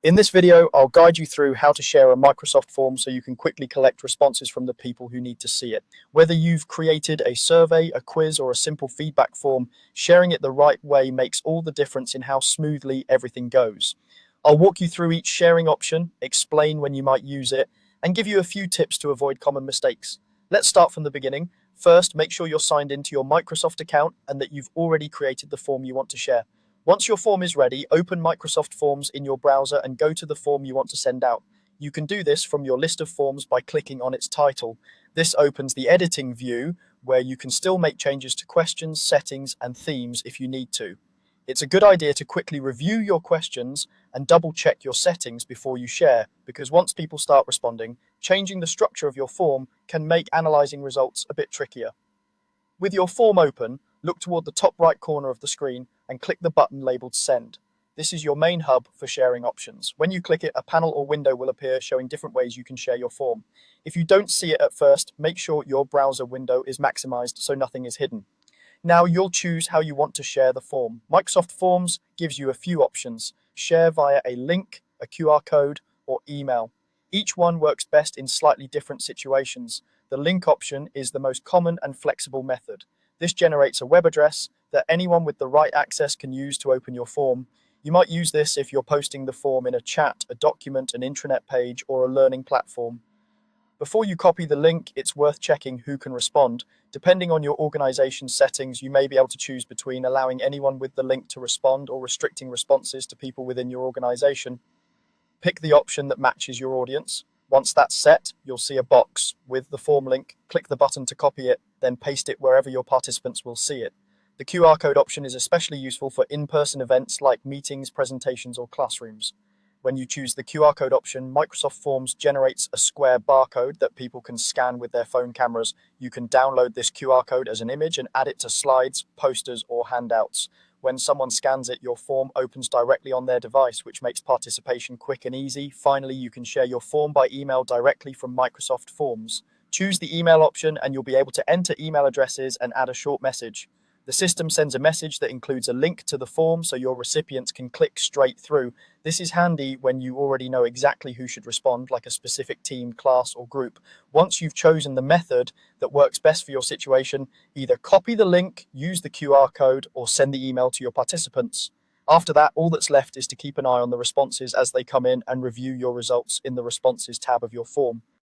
In this video, I'll guide you through how to share a Microsoft form so you can quickly collect responses from the people who need to see it. Whether you've created a survey, a quiz, or a simple feedback form, sharing it the right way makes all the difference in how smoothly everything goes. I'll walk you through each sharing option, explain when you might use it, and give you a few tips to avoid common mistakes. Let's start from the beginning. First, make sure you're signed into your Microsoft account and that you've already created the form you want to share. Once your form is ready, open Microsoft Forms in your browser and go to the form you want to send out. You can do this from your list of forms by clicking on its title. This opens the editing view where you can still make changes to questions, settings, and themes if you need to. It's a good idea to quickly review your questions and double check your settings before you share, because once people start responding, changing the structure of your form can make analyzing results a bit trickier. With your form open, look toward the top right corner of the screen and click the button labeled Send. This is your main hub for sharing options. When you click it, a panel or window will appear showing different ways you can share your form. If you don't see it at first, make sure your browser window is maximized so nothing is hidden. Now you'll choose how you want to share the form. Microsoft Forms gives you a few options. Share via a link, a QR code, or email. Each one works best in slightly different situations. The link option is the most common and flexible method. This generates a web address that anyone with the right access can use to open your form. You might use this if you're posting the form in a chat, a document, an intranet page, or a learning platform. Before you copy the link, it's worth checking who can respond. Depending on your organization's settings, you may be able to choose between allowing anyone with the link to respond or restricting responses to people within your organization. Pick the option that matches your audience. Once that's set, you'll see a box with the form link. Click the button to copy it, then paste it wherever your participants will see it. The QR code option is especially useful for in-person events like meetings, presentations, or classrooms. When you choose the QR code option, Microsoft Forms generates a square barcode that people can scan with their phone cameras. You can download this QR code as an image and add it to slides, posters, or handouts. When someone scans it, your form opens directly on their device, which makes participation quick and easy. Finally, you can share your form by email directly from Microsoft Forms. Choose the email option and you'll be able to enter email addresses and add a short message. The system sends a message that includes a link to the form so your recipients can click straight through. This is handy when you already know exactly who should respond, like a specific team, class, or group. Once you've chosen the method that works best for your situation, either copy the link, use the QR code, or send the email to your participants. After that, all that's left is to keep an eye on the responses as they come in and review your results in the Responses tab of your form.